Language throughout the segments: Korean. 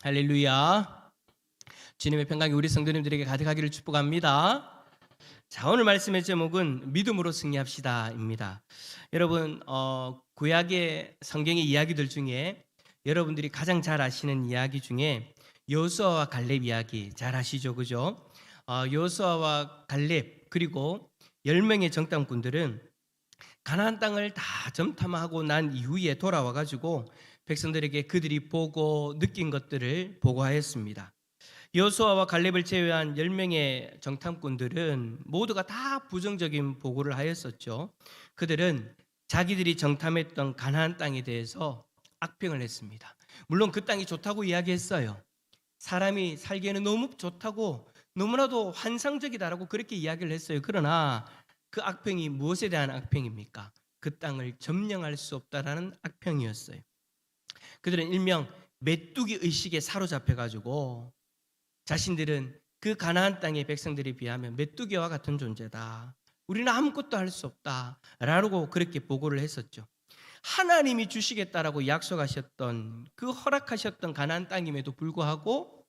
할렐루야. 주님의 평강이 우리 성도님들에게 가득하기를 축복합니다. 자, 오늘 말씀의 제목은 믿음으로 승리합시다입니다. 여러분, 구약의 성경의 이야기들 중에 여러분들이 가장 잘 아시는 이야기 중에 여호수아와 갈렙 이야기 잘 아시죠, 그죠? 여호수아와 갈렙 그리고 10명의 정탐꾼들은 가나안 땅을 다 점탐하고 난 이후에 돌아와 가지고 백성들에게 그들이 보고 느낀 것들을 보고하였습니다. 여호수아와 갈렙을 제외한 10명의 정탐꾼들은 모두가 다 부정적인 보고를 하였었죠. 그들은 자기들이 정탐했던 가나안 땅에 대해서 악평을 했습니다. 물론 그 땅이 좋다고 이야기했어요. 사람이 살기에는 너무 좋다고 너무나도 환상적이다라고 그렇게 이야기를 했어요. 그러나 그 악평이 무엇에 대한 악평입니까? 그 땅을 점령할 수 없다라는 악평이었어요. 그들은 일명 메뚜기 의식에 사로잡혀 가지고 자신들은 그 가나안 땅의 백성들에 비하면 메뚜기와 같은 존재다. 우리는 아무것도 할 수 없다라고 그렇게 보고를 했었죠. 하나님이 주시겠다라고 약속하셨던 그 허락하셨던 가나안 땅임에도 불구하고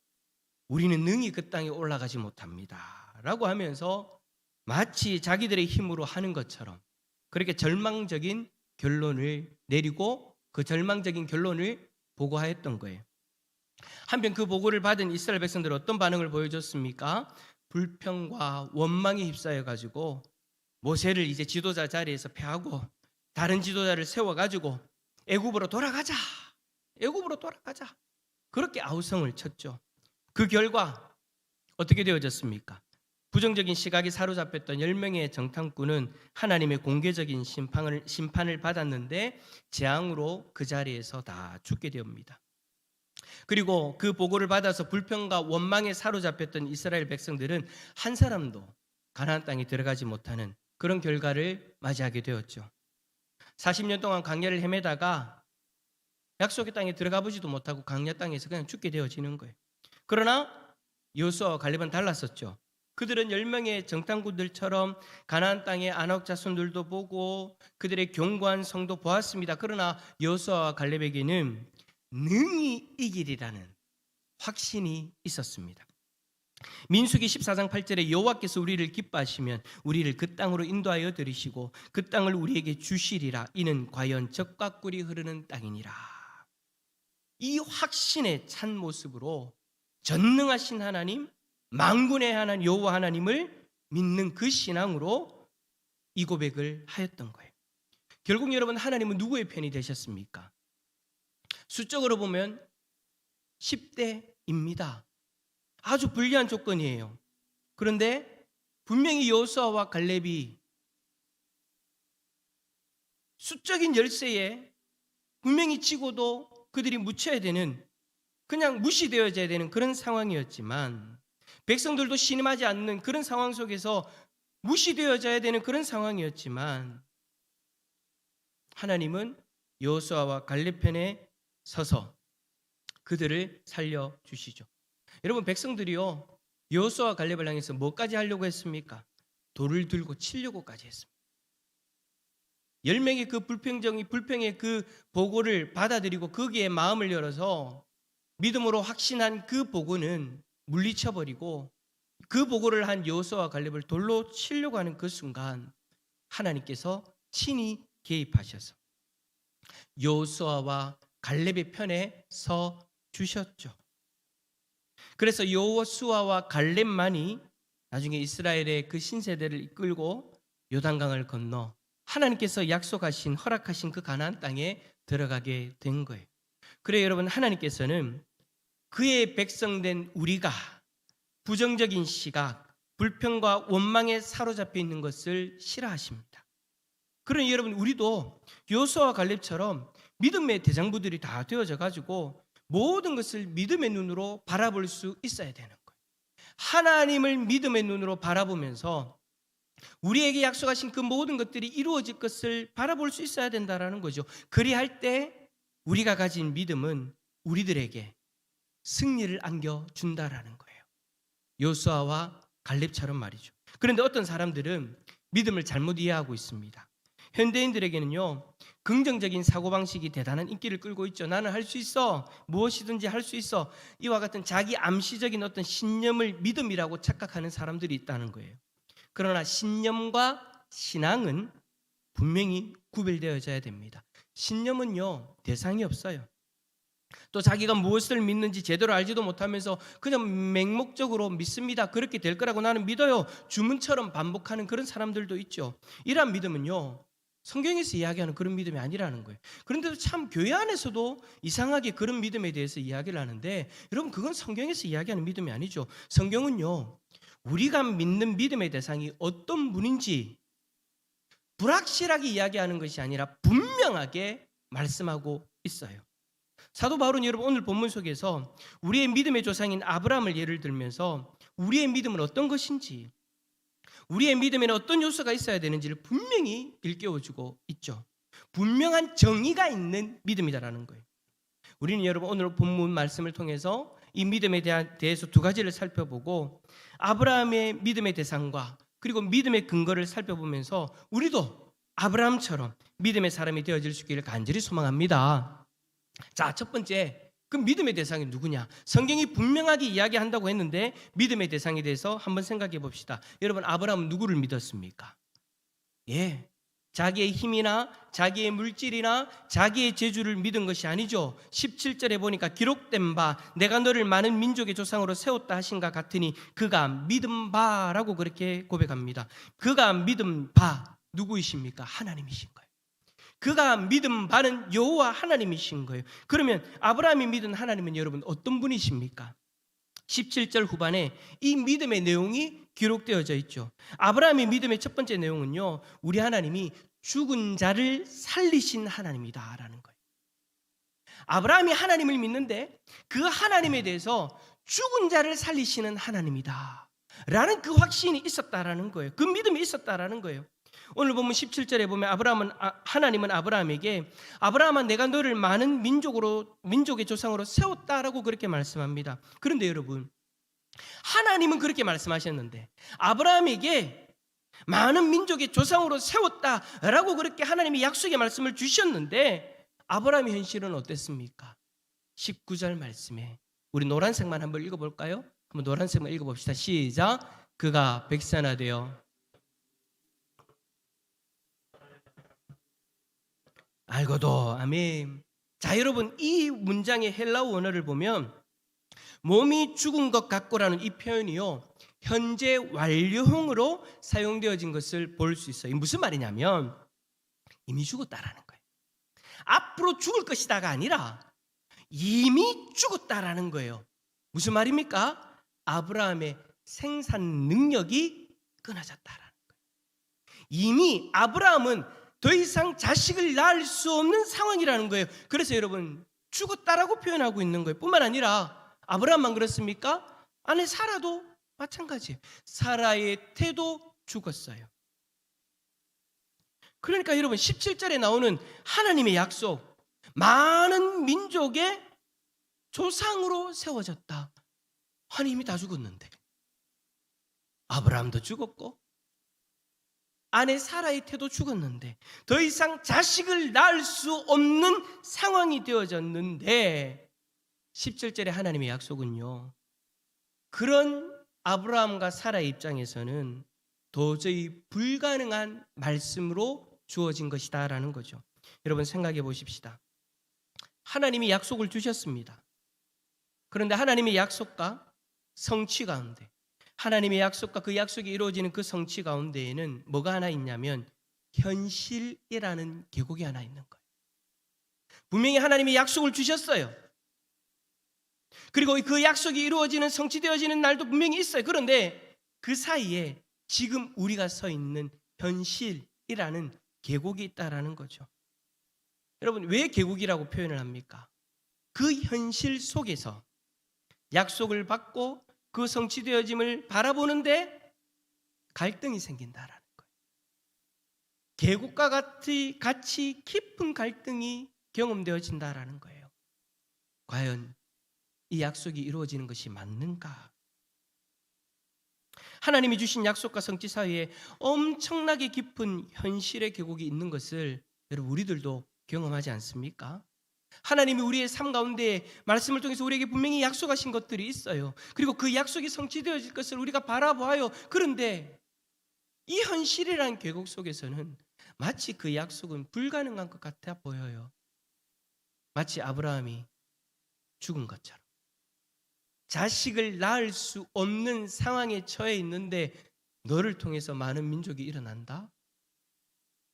우리는 능히 그 땅에 올라가지 못합니다라고 하면서 마치 자기들의 힘으로 하는 것처럼 그렇게 절망적인 결론을 내리고 그 절망적인 결론을 보고하였던 거예요. 한편 그 보고를 받은 이스라엘 백성들은 어떤 반응을 보여줬습니까? 불평과 원망에 휩싸여 가지고 모세를 이제 지도자 자리에서 폐하고 다른 지도자를 세워 가지고 애굽으로 돌아가자. 애굽으로 돌아가자. 그렇게 아우성을 쳤죠. 그 결과 어떻게 되어졌습니까? 부정적인 시각에 사로잡혔던 10명의 정탐꾼은 하나님의 공개적인 심판을 받았는데 재앙으로 그 자리에서 다 죽게 되옵니다. 그리고 그 보고를 받아서 불평과 원망에 사로잡혔던 이스라엘 백성들은 한 사람도 가나안 땅에 들어가지 못하는 그런 결과를 맞이하게 되었죠. 40년 동안 광야를 헤매다가 약속의 땅에 들어가 보지도 못하고 광야 땅에서 그냥 죽게 되어지는 거예요. 그러나 여호수아와 갈렙은 달랐었죠. 그들은 10명의 정탐꾼들처럼 가나안 땅의 아낙 자손들도 보고 그들의 견고한 성도 보았습니다. 그러나 여호수아와 갈렙에게는 능히 이기리라는 확신이 있었습니다. 민수기 14장 8절에 여호와께서 우리를 기뻐하시면 우리를 그 땅으로 인도하여 들이시고 그 땅을 우리에게 주시리라. 이는 과연 젖과 꿀이 흐르는 땅이니라. 이 확신의 찬 모습으로 전능하신 하나님, 만군의 하나님 여호와 하나님을 믿는 그 신앙으로 이 고백을 하였던 거예요. 결국 여러분, 하나님은 누구의 편이 되셨습니까? 수적으로 보면 10대입니다. 아주 불리한 조건이에요. 그런데 분명히 여호수아와 갈렙이 수적인 열세에 분명히 지고도 그들이 묻혀야 되는, 그냥 무시되어져야 되는 그런 상황이었지만, 백성들도 신임하지 않는 그런 상황 속에서 무시되어져야 되는 그런 상황이었지만, 하나님은 여호수아와 갈렙 편에 서서 그들을 살려주시죠. 여러분, 백성들이요 여호수아와 갈렙을 향해서 뭐까지 하려고 했습니까? 돌을 들고 치려고까지 했습니다. 10명의 그 불평의 그 보고를 받아들이고 거기에 마음을 열어서 믿음으로 확신한 그 보고는 물리쳐버리고 그 보고를 한 여호수아와 갈렙을 돌로 치려고 하는 그 순간 하나님께서 친히 개입하셔서 여호수아와 갈렙의 편에 서 주셨죠. 그래서 여호수아와 갈렙만이 나중에 이스라엘의 그 신세대를 이끌고 요단강을 건너 하나님께서 약속하신 허락하신 그 가나안 땅에 들어가게 된 거예요. 그래 여러분, 하나님께서는 그의 백성된 우리가 부정적인 시각, 불평과 원망에 사로잡혀 있는 것을 싫어하십니다. 그러니 여러분, 우리도 여호수아와 갈렙처럼 믿음의 대장부들이 다 되어져 가지고 모든 것을 믿음의 눈으로 바라볼 수 있어야 되는 거예요. 하나님을 믿음의 눈으로 바라보면서 우리에게 약속하신 그 모든 것들이 이루어질 것을 바라볼 수 있어야 된다는 거죠. 그리할 때 우리가 가진 믿음은 우리들에게 승리를 안겨준다라는 거예요. 여호수아와 갈렙처럼 말이죠. 그런데 어떤 사람들은 믿음을 잘못 이해하고 있습니다. 현대인들에게는요, 긍정적인 사고방식이 대단한 인기를 끌고 있죠. 나는 할 수 있어. 무엇이든지 할 수 있어. 이와 같은 자기 암시적인 어떤 신념을 믿음이라고 착각하는 사람들이 있다는 거예요. 그러나 신념과 신앙은 분명히 구별되어져야 됩니다. 신념은요, 대상이 없어요. 또 자기가 무엇을 믿는지 제대로 알지도 못하면서 그냥 맹목적으로 믿습니다. 그렇게 될 거라고 나는 믿어요. 주문처럼 반복하는 그런 사람들도 있죠. 이러한 믿음은요, 성경에서 이야기하는 그런 믿음이 아니라는 거예요. 그런데도 참 교회 안에서도 이상하게 그런 믿음에 대해서 이야기를 하는데, 여러분, 그건 성경에서 이야기하는 믿음이 아니죠. 성경은요, 우리가 믿는 믿음의 대상이 어떤 분인지 불확실하게 이야기하는 것이 아니라 분명하게 말씀하고 있어요. 사도 바울은 여러분 오늘 본문 속에서 우리의 믿음의 조상인 아브라함을 예를 들면서 우리의 믿음은 어떤 것인지, 우리의 믿음에는 어떤 요소가 있어야 되는지를 분명히 일깨워주고 있죠. 분명한 정의가 있는 믿음이다라는 거예요. 우리는 여러분 오늘 본문 말씀을 통해서 이 믿음에 대해서 두 가지를 살펴보고 아브라함의 믿음의 대상과 그리고 믿음의 근거를 살펴보면서 우리도 아브라함처럼 믿음의 사람이 되어질 수 있기를 간절히 소망합니다. 자, 첫 번째, 그 믿음의 대상이 누구냐? 성경이 분명하게 이야기한다고 했는데 믿음의 대상에 대해서 한번 생각해 봅시다. 여러분, 아브라함은 누구를 믿었습니까? 예, 자기의 힘이나 자기의 물질이나 자기의 재주를 믿은 것이 아니죠. 17절에 보니까 기록된 바 내가 너를 많은 민족의 조상으로 세웠다 하신가 같으니 그가 믿은 바라고 그렇게 고백합니다. 그가 믿은 바 누구이십니까? 하나님이신 거예요. 그가 믿은 바는 여호와 하나님이신 거예요. 그러면 아브라함이 믿은 하나님은 여러분 어떤 분이십니까? 17절 후반에 이 믿음의 내용이 기록되어져 있죠. 아브라함의 믿음의 첫 번째 내용은요, 우리 하나님이 죽은 자를 살리신 하나님이다라는 거예요. 아브라함이 하나님을 믿는데 그 하나님에 대해서 죽은 자를 살리시는 하나님이다 라는 그 확신이 있었다라는 거예요. 그 믿음이 있었다라는 거예요. 오늘 보면 17절에 보면 하나님은 아브라함에게 아브라함아 내가 너를 많은 민족의 조상으로 세웠다라고 그렇게 말씀합니다. 그런데 여러분, 하나님은 그렇게 말씀하셨는데 아브라함에게 많은 민족의 조상으로 세웠다라고 그렇게 하나님이 약속의 말씀을 주셨는데 아브라함의 현실은 어땠습니까? 19절 말씀에 우리 노란색만 한번 읽어볼까요? 한번 노란색만 읽어봅시다. 시작. 그가 백산하되어 알고도. 아멘. 자, 여러분, 이 문장의 헬라어 원어를 보면 몸이 죽은 것 같고라는 이 표현이요, 현재 완료형으로 사용되어진 것을 볼 수 있어요. 무슨 말이냐면 이미 죽었다라는 거예요. 앞으로 죽을 것이다가 아니라 이미 죽었다라는 거예요. 무슨 말입니까? 아브라함의 생산 능력이 끊어졌다라는 거예요. 이미 아브라함은 더 이상 자식을 낳을 수 없는 상황이라는 거예요. 그래서 여러분, 죽었다라고 표현하고 있는 거예요. 뿐만 아니라 아브라함만 그렇습니까? 아내 사라도 마찬가지예요. 사라의 태도 죽었어요. 그러니까 여러분, 17절에 나오는 하나님의 약속, 많은 민족의 조상으로 세워졌다. 아니, 이미 다 죽었는데 아브라함도 죽었고 아내 사라의 태도 죽었는데 더 이상 자식을 낳을 수 없는 상황이 되어졌는데 17절의 하나님의 약속은요, 그런 아브라함과 사라의 입장에서는 도저히 불가능한 말씀으로 주어진 것이다라는 거죠. 여러분 생각해 보십시다. 하나님이 약속을 주셨습니다. 그런데 하나님의 약속과 성취 가운데, 하나님의 약속과 그 약속이 이루어지는 그 성취 가운데에는 뭐가 하나 있냐면 현실이라는 계곡이 하나 있는 거예요. 분명히 하나님이 약속을 주셨어요. 그리고 그 약속이 이루어지는, 성취되어지는 날도 분명히 있어요. 그런데 그 사이에 지금 우리가 서 있는 현실이라는 계곡이 있다라는 거죠. 여러분, 왜 계곡이라고 표현을 합니까? 그 현실 속에서 약속을 받고 그 성취되어짐을 바라보는데 갈등이 생긴다라는 거예요. 계곡과 같이 깊은 갈등이 경험되어진다라는 거예요. 과연 이 약속이 이루어지는 것이 맞는가? 하나님이 주신 약속과 성취 사이에 엄청나게 깊은 현실의 계곡이 있는 것을 여러분 우리들도 경험하지 않습니까? 하나님이 우리의 삶 가운데 말씀을 통해서 우리에게 분명히 약속하신 것들이 있어요. 그리고 그 약속이 성취되어질 것을 우리가 바라보아요. 그런데 이 현실이라는 계곡 속에서는 마치 그 약속은 불가능한 것 같아 보여요. 마치 아브라함이 죽은 것처럼. 자식을 낳을 수 없는 상황에 처해 있는데 너를 통해서 많은 민족이 일어난다?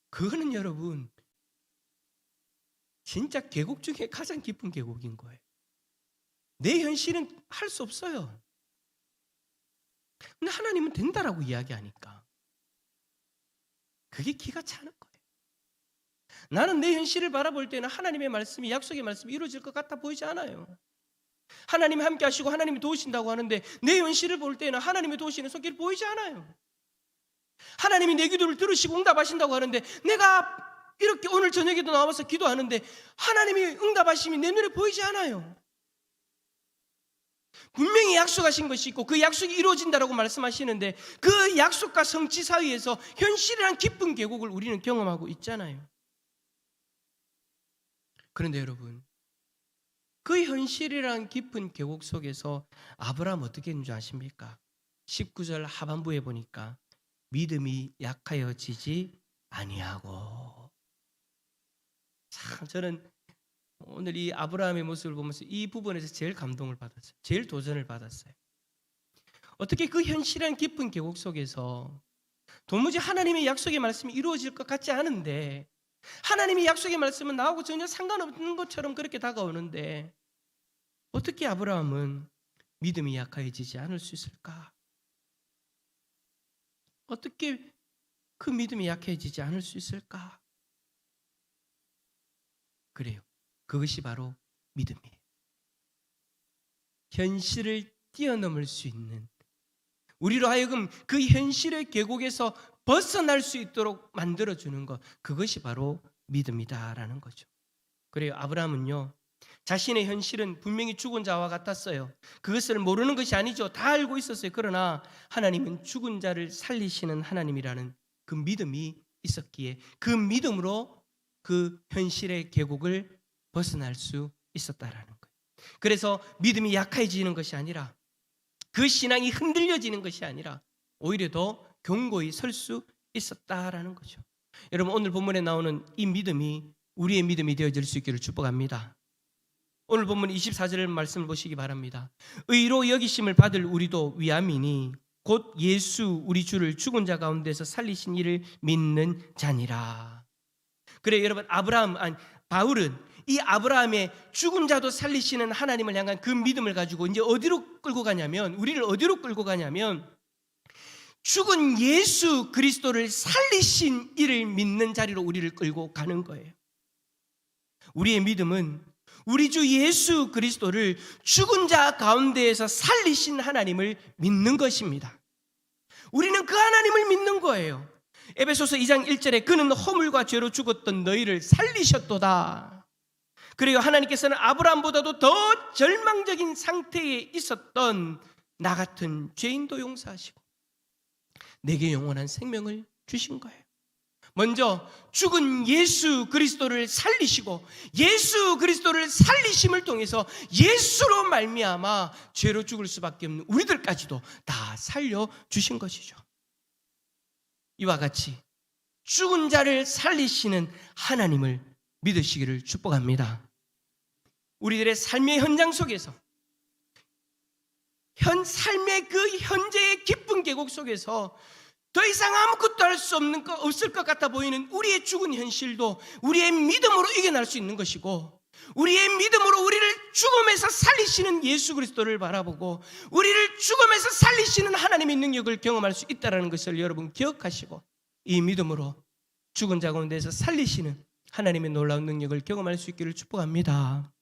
그거는 여러분 진짜 계곡 중에 가장 깊은 계곡인 거예요. 내 현실은 할 수 없어요. 근데 하나님은 된다라고 이야기하니까 그게 기가 차는 거예요. 나는 내 현실을 바라볼 때는 하나님의 말씀이, 약속의 말씀이 이루어질 것 같아 보이지 않아요. 하나님이 함께 하시고 하나님이 도우신다고 하는데 내 현실을 볼 때는 하나님이 도우시는 손길이 보이지 않아요. 하나님이 내 기도를 들으시고 응답하신다고 하는데 내가 이렇게 오늘 저녁에도 나와서 기도하는데 하나님이 응답하심이 내 눈에 보이지 않아요. 분명히 약속하신 것이 있고 그 약속이 이루어진다라고 말씀하시는데 그 약속과 성취 사이에서 현실이란 깊은 계곡을 우리는 경험하고 있잖아요. 그런데 여러분, 그 현실이란 깊은 계곡 속에서 아브라함 어떻게 했는지 아십니까? 19절 하반부에 보니까 믿음이 약하여지지 아니하고. 참 저는 오늘 이 아브라함의 모습을 보면서 이 부분에서 제일 감동을 받았어요. 제일 도전을 받았어요. 어떻게 그 현실한 깊은 계곡 속에서 도무지 하나님의 약속의 말씀이 이루어질 것 같지 않은데 하나님의 약속의 말씀은 나하고 전혀 상관없는 것처럼 그렇게 다가오는데 어떻게 아브라함은 믿음이 약해지지 않을 수 있을까? 어떻게 그 믿음이 약해지지 않을 수 있을까? 그래요. 그것이 바로 믿음이에요. 현실을 뛰어넘을 수 있는, 우리로 하여금 그 현실의 계곡에서 벗어날 수 있도록 만들어주는 것, 그것이 바로 믿음이다라는 거죠. 그래요. 아브라함은요, 자신의 현실은 분명히 죽은 자와 같았어요. 그것을 모르는 것이 아니죠. 다 알고 있었어요. 그러나 하나님은 죽은 자를 살리시는 하나님이라는 그 믿음이 있었기에 그 믿음으로 그 현실의 계곡을 벗어날 수 있었다라는 거예요. 그래서 믿음이 약해지는 것이 아니라 그 신앙이 흔들려지는 것이 아니라 오히려 더 견고히 설 수 있었다라는 거죠. 여러분, 오늘 본문에 나오는 이 믿음이 우리의 믿음이 되어질 수 있기를 축복합니다. 오늘 본문 24절 말씀을 보시기 바랍니다. 의로 여기심을 받을 우리도 위함이니 곧 예수 우리 주를 죽은 자 가운데서 살리신 이를 믿는 자니라. 그래 여러분, 바울은 이 아브라함의 죽은 자도 살리시는 하나님을 향한 그 믿음을 가지고 이제 어디로 끌고 가냐면, 우리를 어디로 끌고 가냐면 죽은 예수 그리스도를 살리신 이를 믿는 자리로 우리를 끌고 가는 거예요. 우리의 믿음은 우리 주 예수 그리스도를 죽은 자 가운데에서 살리신 하나님을 믿는 것입니다. 우리는 그 하나님을 믿는 거예요. 에베소서 2장 1절에 그는 허물과 죄로 죽었던 너희를 살리셨도다. 그리고 하나님께서는 아브라함보다도 더 절망적인 상태에 있었던 나 같은 죄인도 용서하시고 내게 영원한 생명을 주신 거예요. 먼저 죽은 예수 그리스도를 살리시고 예수 그리스도를 살리심을 통해서 예수로 말미암아 죄로 죽을 수밖에 없는 우리들까지도 다 살려주신 것이죠. 이와 같이 죽은 자를 살리시는 하나님을 믿으시기를 축복합니다. 우리들의 삶의 현장 속에서 삶의 그 현재의 깊은 계곡 속에서 더 이상 아무것도 할 수 없을 것 같아 보이는 우리의 죽은 현실도 우리의 믿음으로 이겨낼 수 있는 것이고, 우리의 믿음으로 우리를 죽음에서 살리시는 예수 그리스도를 바라보고 우리를 죽음에서 살리시는 하나님의 능력을 경험할 수 있다는 것을 여러분 기억하시고 이 믿음으로 죽은 자 가운데서 살리시는 하나님의 놀라운 능력을 경험할 수 있기를 축복합니다.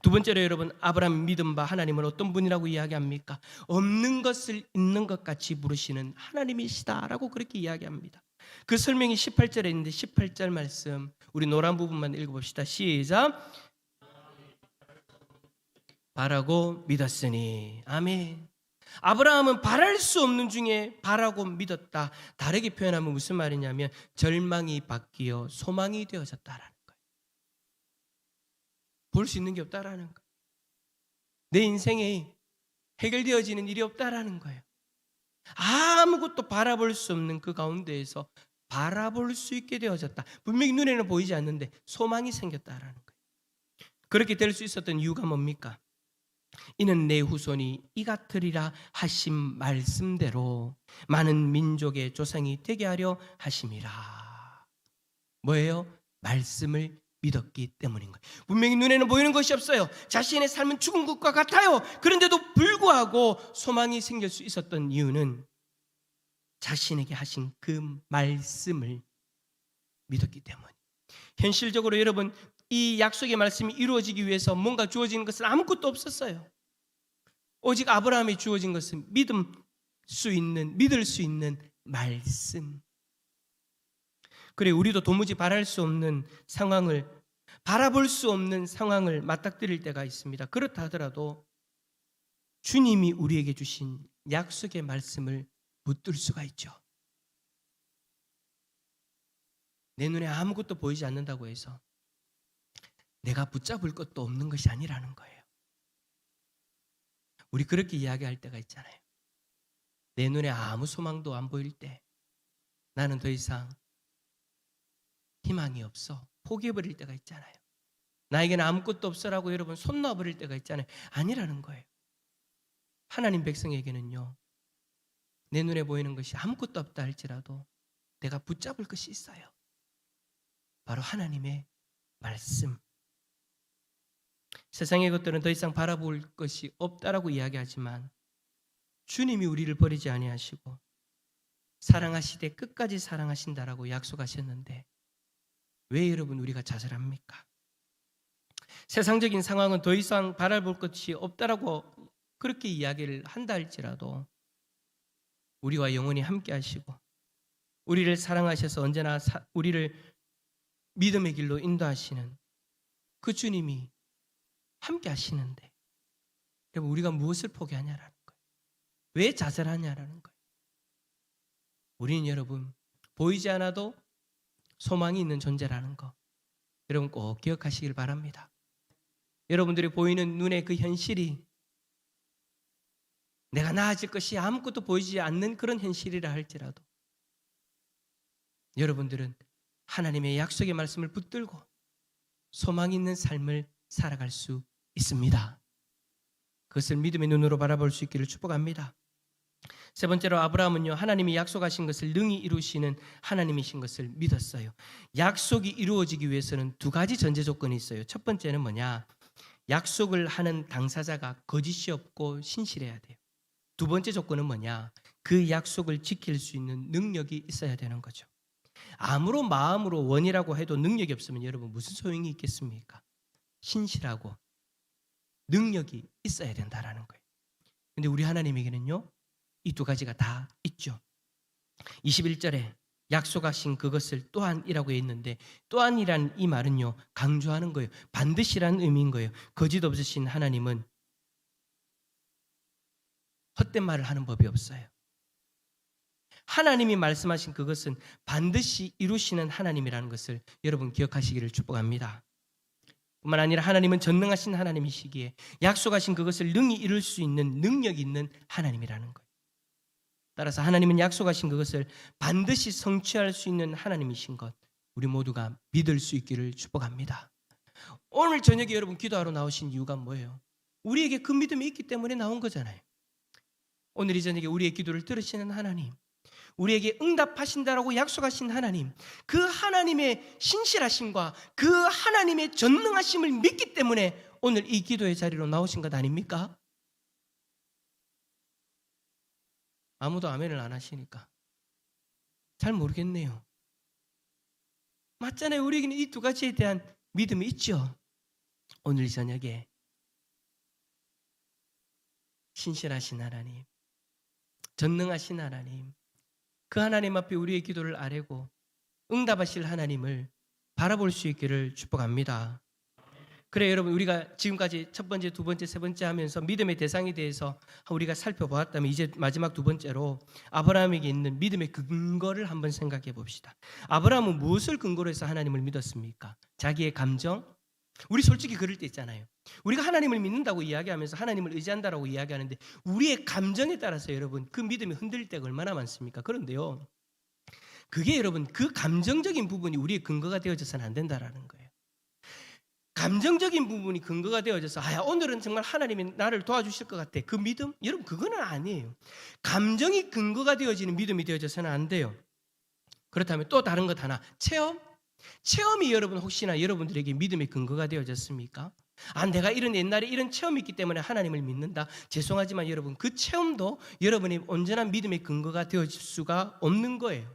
두 번째로 여러분, 아브라함 믿음 바 하나님은 어떤 분이라고 이야기합니까? 없는 것을 있는 것 같이 부르시는 하나님이시다라고 그렇게 이야기합니다. 그 설명이 18절에 있는데 18절 말씀 우리 노란 부분만 읽어봅시다. 시작. 바라고 믿었으니. 아멘. 아브라함은 바랄 수 없는 중에 바라고 믿었다. 다르게 표현하면 무슨 말이냐면 절망이 바뀌어 소망이 되어졌다라는 거예요. 볼 수 있는 게 없다라는 거예요. 내 인생에 해결되어지는 일이 없다라는 거예요. 아무것도 바라볼 수 없는 그 가운데에서 바라볼 수 있게 되어졌다. 분명히 눈에는 보이지 않는데 소망이 생겼다라는 거예요. 그렇게 될 수 있었던 이유가 뭡니까? 이는 내 후손이 이같으리라 하신 말씀대로 많은 민족의 조상이 되게 하려 하심이라. 뭐예요? 말씀을 믿었기 때문인 거예요. 분명히 눈에는 보이는 것이 없어요. 자신의 삶은 죽은 것과 같아요. 그런데도 불구하고 소망이 생길 수 있었던 이유는 자신에게 하신 그 말씀을 믿었기 때문이에요. 현실적으로 여러분, 이 약속의 말씀이 이루어지기 위해서 뭔가 주어지는 것은 아무것도 없었어요. 오직 아브라함이 주어진 것은 믿을 수 있는 말씀. 그래, 우리도 도무지 바랄 수 없는 상황을, 바라볼 수 없는 상황을 맞닥뜨릴 때가 있습니다. 그렇다 하더라도 주님이 우리에게 주신 약속의 말씀을 붙들 수가 있죠. 내 눈에 아무것도 보이지 않는다고 해서 내가 붙잡을 것도 없는 것이 아니라는 거예요. 우리 그렇게 이야기할 때가 있잖아요. 내 눈에 아무 소망도 안 보일 때 나는 더 이상 희망이 없어. 포기해버릴 때가 있잖아요. 나에게는 아무것도 없어라고 여러분 손 놔버릴 때가 있잖아요. 아니라는 거예요. 하나님 백성에게는요, 내 눈에 보이는 것이 아무것도 없다 할지라도 내가 붙잡을 것이 있어요. 바로 하나님의 말씀. 세상의 것들은 더 이상 바라볼 것이 없다라고 이야기하지만 주님이 우리를 버리지 아니하시고 사랑하시되 끝까지 사랑하신다라고 약속하셨는데 왜 여러분 우리가 좌절합니까? 세상적인 상황은 더 이상 바라볼 것이 없다라고 그렇게 이야기를 한다 할지라도 우리와 영원히 함께 하시고 우리를 사랑하셔서 언제나 우리를 믿음의 길로 인도하시는 그 주님이 함께 하시는데 여러분 우리가 무엇을 포기하냐라는 거예요. 왜 좌절하냐라는 거예요. 우리는 여러분 보이지 않아도 소망이 있는 존재라는 거 여러분 꼭 기억하시길 바랍니다. 여러분들이 보이는 눈의 그 현실이 내가 나아질 것이 아무것도 보이지 않는 그런 현실이라 할지라도 여러분들은 하나님의 약속의 말씀을 붙들고 소망 있는 삶을 살아갈 수 있습니다. 그것을 믿음의 눈으로 바라볼 수 있기를 축복합니다. 세 번째로 아브라함은요, 하나님이 약속하신 것을 능히 이루시는 하나님이신 것을 믿었어요. 약속이 이루어지기 위해서는 두 가지 전제 조건이 있어요. 첫 번째는 뭐냐? 약속을 하는 당사자가 거짓이 없고 신실해야 돼요. 두 번째 조건은 뭐냐? 그 약속을 지킬 수 있는 능력이 있어야 되는 거죠. 아무런 마음으로 원이라고 해도 능력이 없으면 여러분 무슨 소용이 있겠습니까? 신실하고 능력이 있어야 된다라는 거예요. 근데 우리 하나님에게는요, 이 두 가지가 다 있죠. 21절에 약속하신 그것을 또한이라고 했는데 또한이란 이 말은요, 강조하는 거예요. 반드시라는 의미인 거예요. 거짓 없으신 하나님은 헛된 말을 하는 법이 없어요. 하나님이 말씀하신 그것은 반드시 이루시는 하나님이라는 것을 여러분 기억하시기를 축복합니다. 뿐만 아니라 하나님은 전능하신 하나님이시기에 약속하신 그것을 능히 이룰 수 있는 능력이 있는 하나님이라는 거예요. 따라서 하나님은 약속하신 그것을 반드시 성취할 수 있는 하나님이신 것 우리 모두가 믿을 수 있기를 축복합니다. 오늘 저녁에 여러분 기도하러 나오신 이유가 뭐예요? 우리에게 그 믿음이 있기 때문에 나온 거잖아요. 오늘 이 저녁에 우리의 기도를 들으시는 하나님, 우리에게 응답하신다라고 약속하신 하나님, 그 하나님의 신실하심과 그 하나님의 전능하심을 믿기 때문에 오늘 이 기도의 자리로 나오신 것 아닙니까? 아무도 아멘을 안 하시니까 잘 모르겠네요. 맞잖아요. 우리에게는 이 두 가지에 대한 믿음이 있죠. 오늘 이 저녁에 신실하신 하나님, 전능하신 하나님, 그 하나님 앞에 우리의 기도를 아뢰고 응답하실 하나님을 바라볼 수 있기를 축복합니다. 그래 여러분, 우리가 지금까지 첫 번째, 두 번째, 세 번째 하면서 믿음의 대상에 대해서 우리가 살펴보았다면 이제 마지막 두 번째로 아브라함에게 있는 믿음의 근거를 한번 생각해 봅시다. 아브라함은 무엇을 근거로 해서 하나님을 믿었습니까? 자기의 감정? 우리 솔직히 그럴 때 있잖아요. 우리가 하나님을 믿는다고 이야기하면서 하나님을 의지한다라고 이야기하는데 우리의 감정에 따라서 여러분 그 믿음이 흔들릴 때가 얼마나 많습니까? 그런데요. 그게 여러분 그 감정적인 부분이 우리의 근거가 되어져서는 안 된다라는 거예요. 감정적인 부분이 근거가 되어져서 오늘은 정말 하나님이 나를 도와주실 것 같아. 그 믿음? 여러분 그거는 아니에요. 감정이 근거가 되어지는 믿음이 되어져서는 안 돼요. 그렇다면 또 다른 것 하나. 체험? 체험이 여러분 혹시나 여러분들에게 믿음의 근거가 되어졌습니까? 내가 옛날에 이런 체험이 있기 때문에 하나님을 믿는다. 죄송하지만 여러분 그 체험도 여러분의 온전한 믿음의 근거가 되어질 수가 없는 거예요.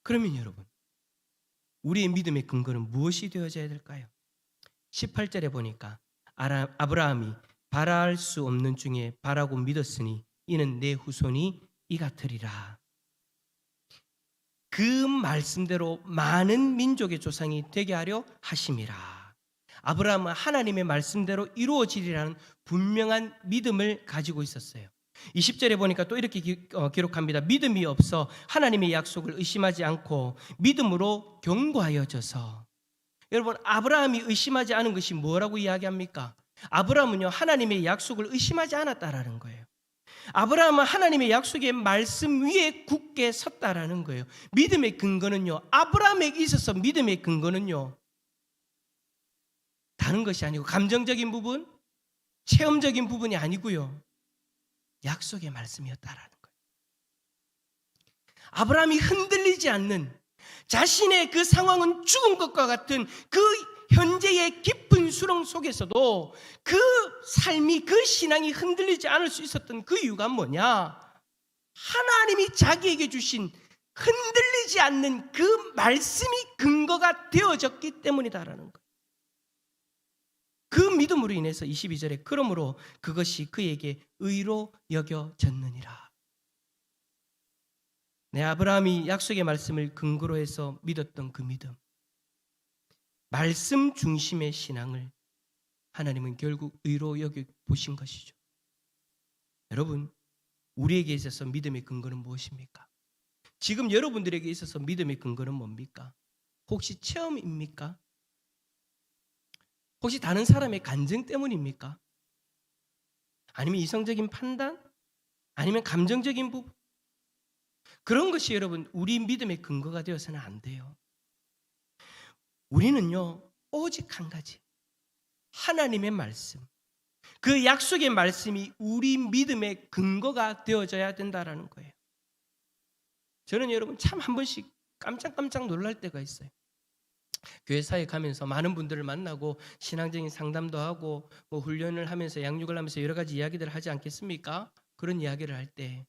그러면 여러분 우리의 믿음의 근거는 무엇이 되어져야 될까요? 18절에 보니까 아브라함이 바라할 수 없는 중에 바라고 믿었으니 이는 내 후손이 이 같으리라. 그 말씀대로 많은 민족의 조상이 되게 하려 하심이라. 아브라함은 하나님의 말씀대로 이루어지리라는 분명한 믿음을 가지고 있었어요. 20절에 보니까 또 이렇게 기록합니다. 믿음이 없어 하나님의 약속을 의심하지 않고 믿음으로 견고하여져서. 여러분 아브라함이 의심하지 않은 것이 뭐라고 이야기합니까? 아브라함은요 하나님의 약속을 의심하지 않았다라는 거예요. 아브라함은 하나님의 약속의 말씀 위에 굳게 섰다라는 거예요. 믿음의 근거는요 아브라함에게 있어서 믿음의 근거는요 다른 것이 아니고 감정적인 부분, 체험적인 부분이 아니고요 약속의 말씀이었다라는 거예요. 아브라함이 흔들리지 않는 자신의 그 상황은 죽은 것과 같은 그 현재의 깊은 수렁 속에서도 그 삶이 그 신앙이 흔들리지 않을 수 있었던 그 이유가 뭐냐? 하나님이 자기에게 주신 흔들리지 않는 그 말씀이 근거가 되어졌기 때문이다라는 거예요. 그 믿음으로 인해서 22절에 그러므로 그것이 그에게 의로 여겨졌느니라. 아브라함이 약속의 말씀을 근거로 해서 믿었던 그 믿음, 말씀 중심의 신앙을 하나님은 결국 의로 여겨보신 것이죠. 여러분 우리에게 있어서 믿음의 근거는 무엇입니까? 지금 여러분들에게 있어서 믿음의 근거는 뭡니까? 혹시 체험입니까? 혹시 다른 사람의 간증 때문입니까? 아니면 이성적인 판단? 아니면 감정적인 부분? 그런 것이 여러분 우리 믿음의 근거가 되어서는 안 돼요. 우리는요 오직 한 가지 하나님의 말씀, 그 약속의 말씀이 우리 믿음의 근거가 되어져야 된다라는 거예요. 저는 여러분 참 한 번씩 깜짝깜짝 놀랄 때가 있어요. 교회사에 가면서 많은 분들을 만나고 신앙적인 상담도 하고 훈련을 하면서 양육을 하면서 여러 가지 이야기들을 하지 않겠습니까? 그런 이야기를 할 때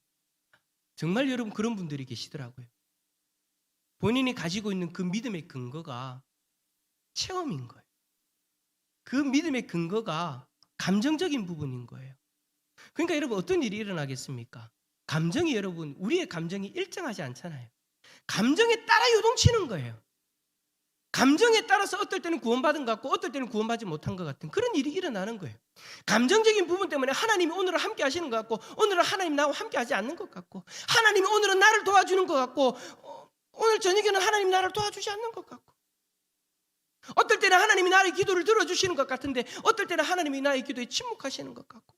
정말 여러분 그런 분들이 계시더라고요. 본인이 가지고 있는 그 믿음의 근거가 체험인 거예요. 그 믿음의 근거가 감정적인 부분인 거예요. 그러니까 여러분 어떤 일이 일어나겠습니까? 감정이 여러분 우리의 감정이 일정하지 않잖아요. 감정에 따라 요동치는 거예요. 감정에 따라서 어떨 때는 구원받은 것 같고 어떨 때는 구원받지 못한 것 같은 그런 일이 일어나는 거예요. 감정적인 부분 때문에 하나님이 오늘은 함께 하시는 것 같고 오늘은 하나님 나와 함께 하지 않는 것 같고 하나님이 오늘은 나를 도와주는 것 같고 오늘 저녁에는 하나님 나를 도와주지 않는 것 같고 어떨 때는 하나님이 나의 기도를 들어주시는 것 같은데 어떨 때는 하나님이 나의 기도에 침묵하시는 것 같고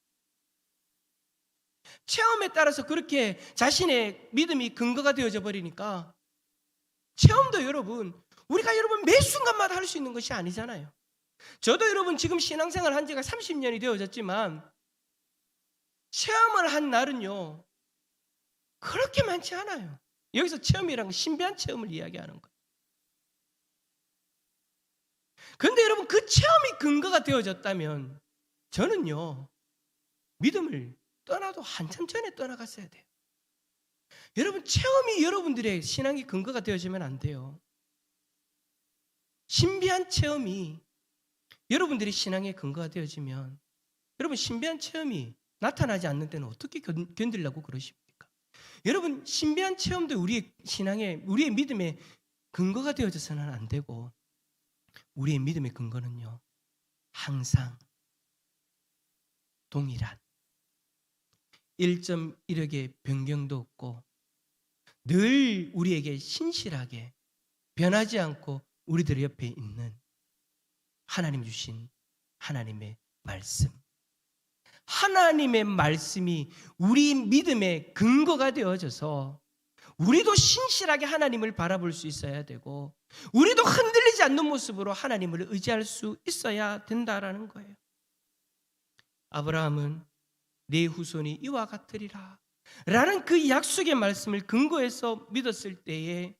체험에 따라서 그렇게 자신의 믿음이 근거가 되어져 버리니까 체험도 여러분 우리가 여러분 매 순간마다 할 수 있는 것이 아니잖아요. 저도 여러분 지금 신앙생활 한 지가 30년이 되어졌지만 체험을 한 날은요 그렇게 많지 않아요. 여기서 체험이란 건 신비한 체험을 이야기하는 거예요. 그런데 여러분 그 체험이 근거가 되어졌다면 저는요 믿음을 떠나도 한참 전에 떠나갔어야 돼요. 여러분 체험이 여러분들의 신앙의 근거가 되어지면 안 돼요. 신비한 체험이 여러분들의 신앙의 근거가 되어지면 여러분 신비한 체험이 나타나지 않는 때는 어떻게 견디려고 그러십니까? 여러분 신비한 체험도 우리의 신앙의 우리의 믿음의 근거가 되어져서는 안 되고 우리의 믿음의 근거는요 항상 동일한 1.1억의 변경도 없고 늘 우리에게 신실하게 변하지 않고 우리들 옆에 있는 하나님 주신 하나님의 말씀. 하나님의 말씀이 우리 믿음의 근거가 되어져서 우리도 신실하게 하나님을 바라볼 수 있어야 되고 우리도 흔들리지 않는 모습으로 하나님을 의지할 수 있어야 된다라는 거예요. 아브라함은 내 후손이 이와 같으리라 라는 그 약속의 말씀을 근거해서 믿었을 때에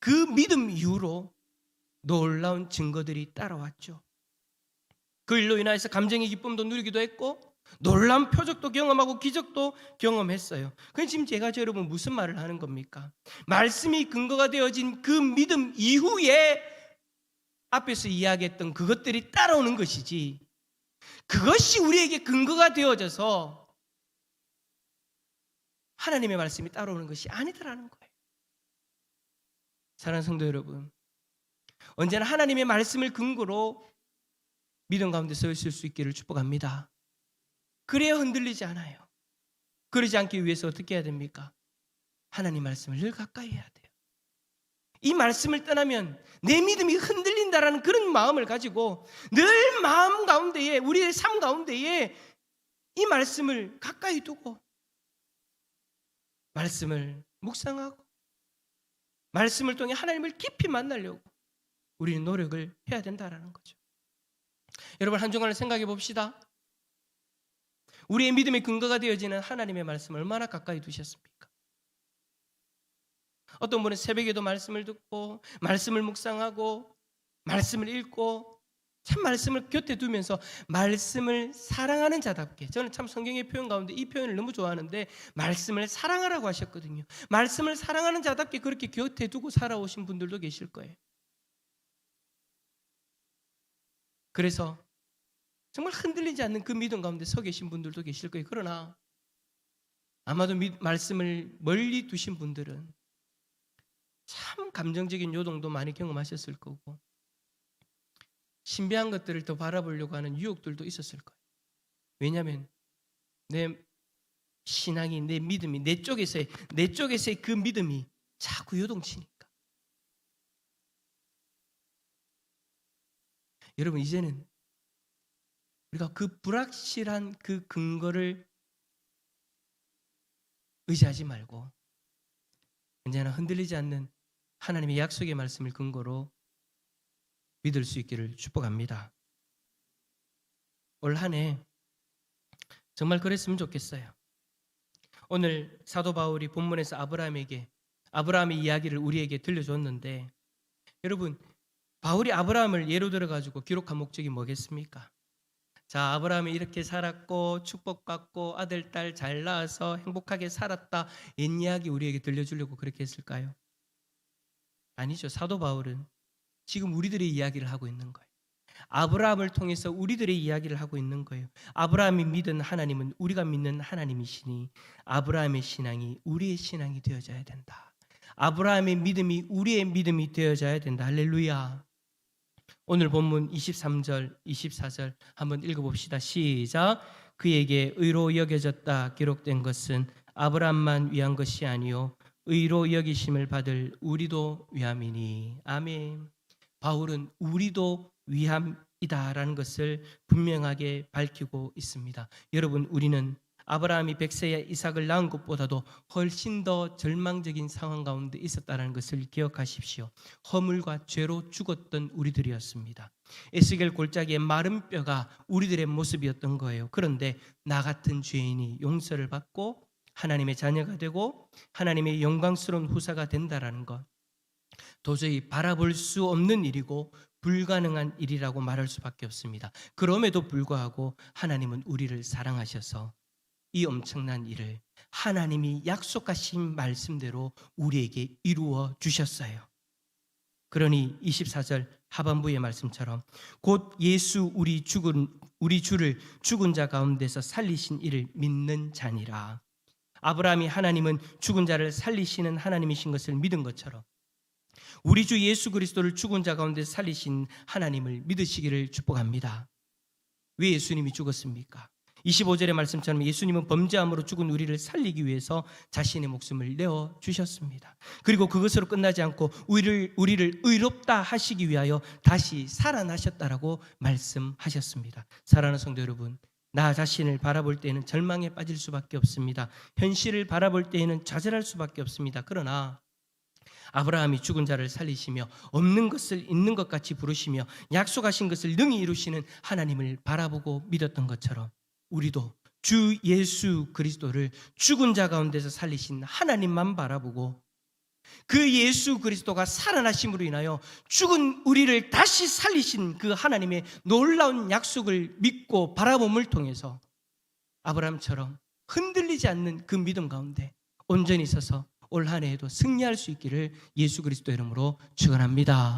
그 믿음 이후로 놀라운 증거들이 따라왔죠. 그 일로 인하여서 감정의 기쁨도 누리기도 했고 놀라운 표적도 경험하고 기적도 경험했어요. 그럼 지금 제가 여러분 무슨 말을 하는 겁니까? 말씀이 근거가 되어진 그 믿음 이후에 앞에서 이야기했던 그것들이 따라오는 것이지 그것이 우리에게 근거가 되어져서 하나님의 말씀이 따라오는 것이 아니더라는 거예요. 사랑하는 성도 여러분, 언제나 하나님의 말씀을 근거로 믿음 가운데 서 있을 수 있기를 축복합니다. 그래야 흔들리지 않아요. 그러지 않기 위해서 어떻게 해야 됩니까? 하나님 말씀을 늘 가까이 해야 돼요. 이 말씀을 떠나면 내 믿음이 흔들린다라는 그런 마음을 가지고 늘 마음 가운데에 우리의 삶 가운데에 이 말씀을 가까이 두고 말씀을 묵상하고 말씀을 통해 하나님을 깊이 만나려고 우리는 노력을 해야 된다라는 거죠. 여러분 한 주간을 생각해 봅시다. 우리의 믿음의 근거가 되어지는 하나님의 말씀을 얼마나 가까이 두셨습니까? 어떤 분은 새벽에도 말씀을 듣고 말씀을 묵상하고 말씀을 읽고 참 말씀을 곁에 두면서 말씀을 사랑하는 자답게, 저는 참 성경의 표현 가운데 이 표현을 너무 좋아하는데 말씀을 사랑하라고 하셨거든요. 말씀을 사랑하는 자답게 그렇게 곁에 두고 살아오신 분들도 계실 거예요. 그래서 정말 흔들리지 않는 그 믿음 가운데 서 계신 분들도 계실 거예요. 그러나 아마도 말씀을 멀리 두신 분들은 참 감정적인 요동도 많이 경험하셨을 거고 신비한 것들을 더 바라보려고 하는 유혹들도 있었을 거예요. 왜냐하면 내 신앙이, 내 믿음이, 내 쪽에서의 그 믿음이 자꾸 요동치니까. 여러분 이제는 우리가 그 불확실한 그 근거를 의지하지 말고 언제나 흔들리지 않는 하나님의 약속의 말씀을 근거로 믿을 수 있기를 축복합니다. 올 한 해 정말 그랬으면 좋겠어요. 오늘 사도 바울이 본문에서 아브라함의 이야기를 우리에게 들려줬는데 여러분 바울이 아브라함을 예로 들어가지고 기록한 목적이 뭐겠습니까? 자, 아브라함이 이렇게 살았고 축복받고 아들, 딸 잘 낳아서 행복하게 살았다 옛 이야기 우리에게 들려주려고 그렇게 했을까요? 아니죠. 사도 바울은 지금 우리들의 이야기를 하고 있는 거예요. 아브라함을 통해서 우리들의 이야기를 하고 있는 거예요. 아브라함이 믿은 하나님은 우리가 믿는 하나님이시니 아브라함의 신앙이 우리의 신앙이 되어져야 된다. 아브라함의 믿음이 우리의 믿음이 되어져야 된다. 할렐루야. 오늘 본문 23절, 24절 한번 읽어봅시다. 시작. 그에게 의로 여겨졌다 기록된 것은 아브라함만 위한 것이 아니요 의로 여기심을 받을 우리도 위함이니. 아멘. 바울은 우리도 위함이다라는 것을 분명하게 밝히고 있습니다. 여러분 우리는 아브라함이 백세에 이삭을 낳은 것보다도 훨씬 더 절망적인 상황 가운데 있었다는 것을 기억하십시오. 허물과 죄로 죽었던 우리들이었습니다. 에스겔 골짜기의 마른 뼈가 우리들의 모습이었던 거예요. 그런데 나 같은 죄인이 용서를 받고 하나님의 자녀가 되고 하나님의 영광스러운 후사가 된다라는 것, 도저히 바라볼 수 없는 일이고 불가능한 일이라고 말할 수밖에 없습니다. 그럼에도 불구하고 하나님은 우리를 사랑하셔서 이 엄청난 일을 하나님이 약속하신 말씀대로 우리에게 이루어 주셨어요. 그러니 24절 하반부의 말씀처럼 곧 예수 우리 주를 죽은 자 가운데서 살리신 이를 믿는 자니라. 아브라함이 하나님은 죽은 자를 살리시는 하나님이신 것을 믿은 것처럼 우리 주 예수 그리스도를 죽은 자 가운데 살리신 하나님을 믿으시기를 축복합니다. 왜 예수님이 죽었습니까? 25절의 말씀처럼 예수님은 범죄함으로 죽은 우리를 살리기 위해서 자신의 목숨을 내어 주셨습니다. 그리고 그것으로 끝나지 않고 우리를 의롭다 하시기 위하여 다시 살아나셨다라고 말씀하셨습니다. 사랑하는 성도 여러분, 나 자신을 바라볼 때에는 절망에 빠질 수밖에 없습니다. 현실을 바라볼 때에는 좌절할 수밖에 없습니다. 그러나 아브라함이 죽은 자를 살리시며 없는 것을 있는 것 같이 부르시며 약속하신 것을 능히 이루시는 하나님을 바라보고 믿었던 것처럼 우리도 주 예수 그리스도를 죽은 자 가운데서 살리신 하나님만 바라보고 그 예수 그리스도가 살아나심으로 인하여 죽은 우리를 다시 살리신 그 하나님의 놀라운 약속을 믿고 바라봄을 통해서 아브라함처럼 흔들리지 않는 그 믿음 가운데 온전히 서서 올 한 해에도 승리할 수 있기를 예수 그리스도 이름으로 축원합니다.